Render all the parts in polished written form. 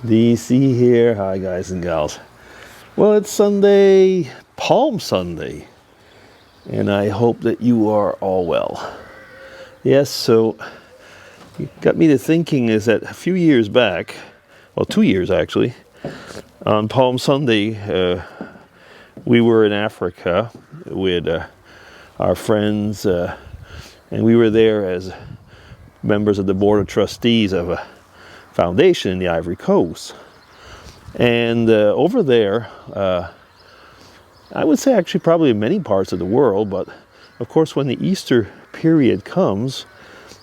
DC here. Hi guys and gals. Well, it's Sunday, Palm Sunday, and I hope that you are all well. Yes, so it got me to thinking is that a few years back, well 2 years actually, on Palm Sunday, we were in Africa with our friends, and we were there as members of the board of trustees of a foundation in the Ivory Coast. And over there, I would say actually probably in many parts of the world, but of course when the Easter period comes,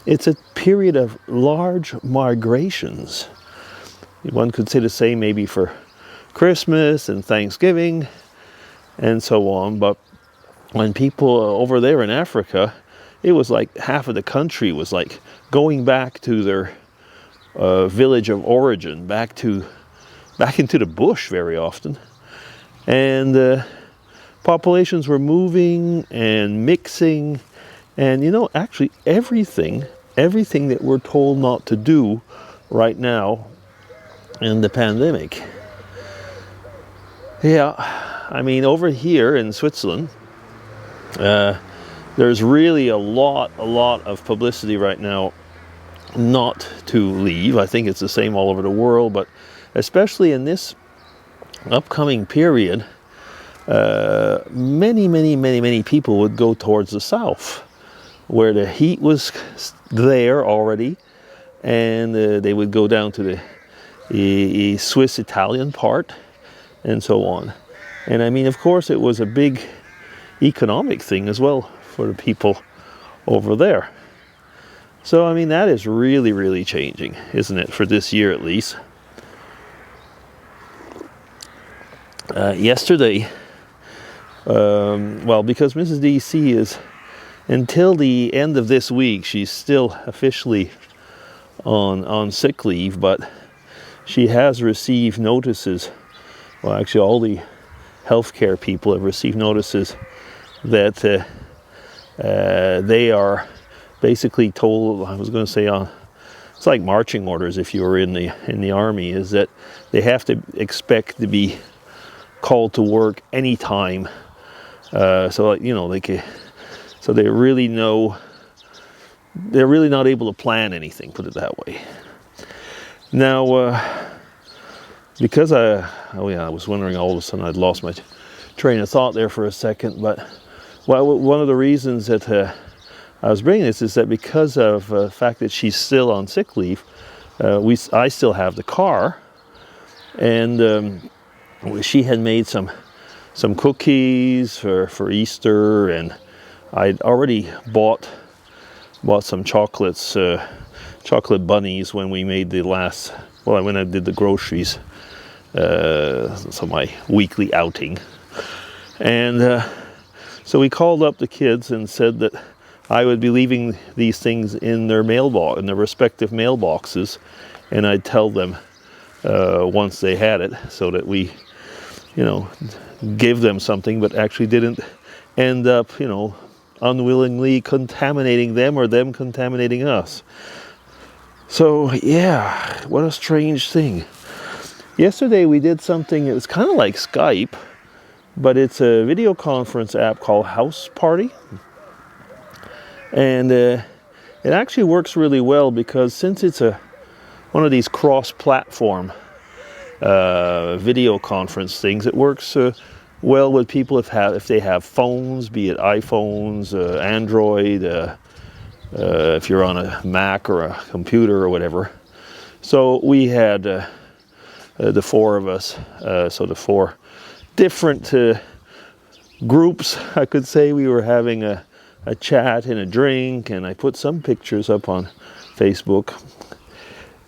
it's a period of large migrations. One could say the same maybe for Christmas and Thanksgiving and so on, but when people over there in Africa, it was like half of the country was like going back to their village of origin, back into the bush very often, and populations were moving and mixing, and actually everything that we're told not to do right now in the pandemic. Yeah, I mean over here in Switzerland, there's really a lot of publicity right now not to leave. I think it's the same all over the world, but especially in this upcoming period, many people would go towards the south, where the heat was there already, and they would go down to the Swiss-Italian part, and so on. And I mean, of course, it was a big economic thing as well for the people over there. So, I mean, that is really changing, isn't it, for this year at least. Yesterday, well, because Mrs. DC is, until the end of this week, she's still officially on sick leave, but she has received notices. Well, actually, all the healthcare people have received notices that they are basically told, I was going to say, it's like marching orders if you were in the army, is that they have to expect to be called to work anytime. So they really know, they're really not able to plan anything, put it that way. Now, because I was wondering, all of a sudden I'd lost my train of thought there for a second, but one of the reasons that I was bringing this is that because of the fact that she's still on sick leave, I still have the car, and she had made some cookies for Easter, and I'd already bought some chocolates, chocolate bunnies when we made when I did the groceries, so my weekly outing, and so we called up the kids and said that I would be leaving these things in their mailbox, in their respective mailboxes, and I'd tell them once they had it, so that we, gave them something, but actually didn't end up, unwillingly contaminating them or them contaminating us. So yeah, what a strange thing. Yesterday we did something, it was kind of like Skype, but it's a video conference app called House Party. And it actually works really well because since it's one of these cross-platform video conference things, it works well with people if they have phones, be it iPhones, Android, if you're on a Mac or a computer or whatever. So we had the four of us, so the four different groups, I could say. We were having a chat and a drink, and I put some pictures up on Facebook.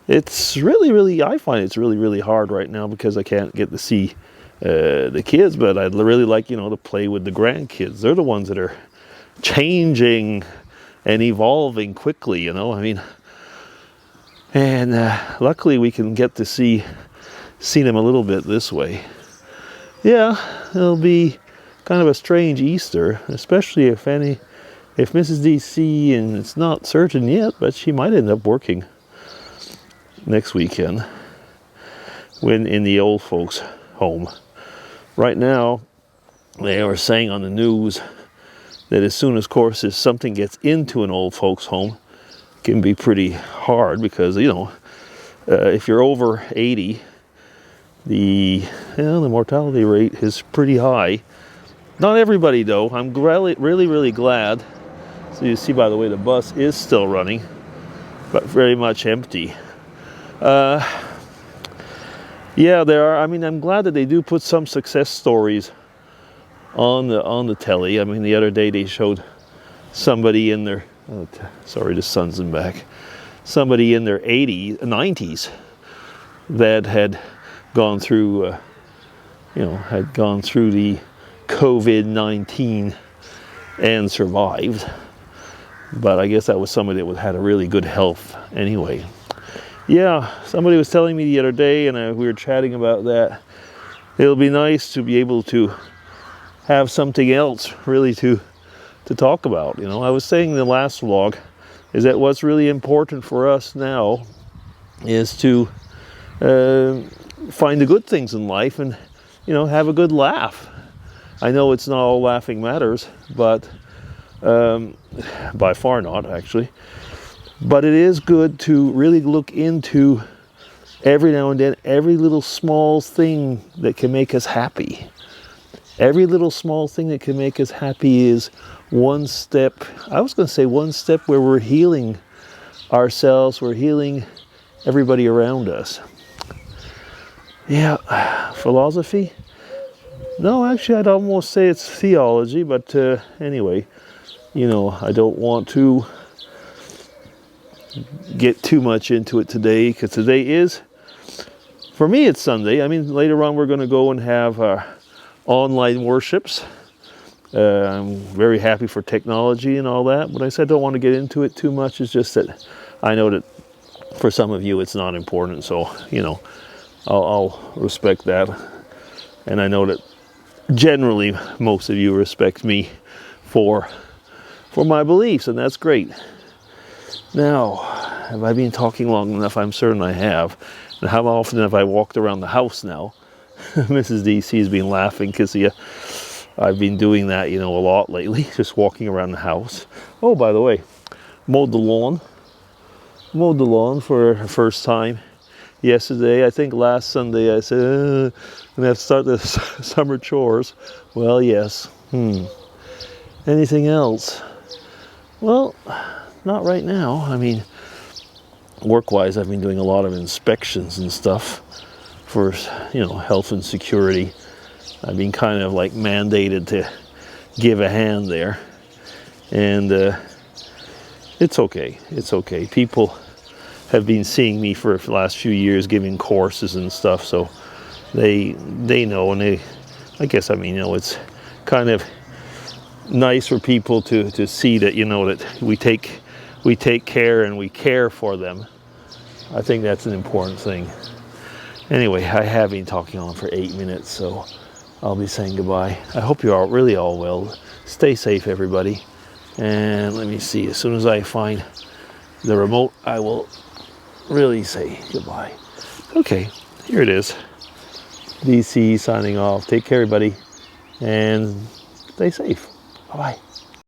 It's really, I find it's really hard right now because I can't get to see the kids, but I'd really like, to play with the grandkids. They're the ones that are changing and evolving quickly, I mean, and luckily we can get to see them a little bit this way. Yeah, it'll be kind of a strange Easter, especially if Mrs. DC, and it's not certain yet, but she might end up working next weekend. when in the old folks' home. Right now, they are saying on the news that as soon as, of course, if something gets into an old folks' home, it can be pretty hard because, you know, if you're over 80, the mortality rate is pretty high. Not everybody, though. I'm really glad. So you see, by the way, the bus is still running, but very much empty. Yeah, there are. I mean, I'm glad that they do put some success stories on the telly. I mean, the other day they showed somebody in their sorry, the sun's in back. Somebody in their 90s that had gone through, had gone through the COVID-19 and survived. But I guess that was somebody that had a really good health anyway. Yeah, somebody was telling me the other day, and we were chatting about that. It'll be nice to be able to have something else really to talk about. You know, I was saying in the last vlog is that what's really important for us now is to find the good things in life and, you know, have a good laugh. I know it's not all laughing matters, but by far not, actually. But it is good to really look into every now and then every little small thing that can make us happy. Every little small thing that can make us happy is one step. I was going to say one step where we're healing ourselves, we're healing everybody around us. Yeah, philosophy? No, actually, I'd almost say it's theology, but anyway, you know, I don't want to get too much into it today, because today is, for me, it's Sunday. I mean, later on we're going to go and have online worships. I'm very happy for technology and all that, but I said I don't want to get into it too much. It's just that I know that for some of you it's not important, so, you know, I'll respect that. And I know that generally most of you respect me for my beliefs, and that's great. Now, have I been talking long enough? I'm certain I have. And how often have I walked around the house now? Mrs. DC has been laughing because I've been doing that, you know, a lot lately, just walking around the house. Oh, by the way, mowed the lawn for the first time yesterday. I think last Sunday I said, I'm going to have to start the summer chores. Well, yes. Anything else? Well, not right now. I mean, work-wise, I've been doing a lot of inspections and stuff for, you know, health and security. I've been kind of like mandated to give a hand there. And it's okay. It's okay. People have been seeing me for the last few years giving courses and stuff, so they know, and I guess, I mean, you know, it's kind of nice for people to see that, you know, that we take care and we care for them. I think that's an important thing. Anyway, I have been talking on for 8 minutes, so I'll be saying goodbye. I hope you're all really all well. Stay safe, everybody. And let me see, as soon as I find the remote, I will really say goodbye. Okay, here it is. DC signing off. Take care, everybody, and stay safe. Bye-bye.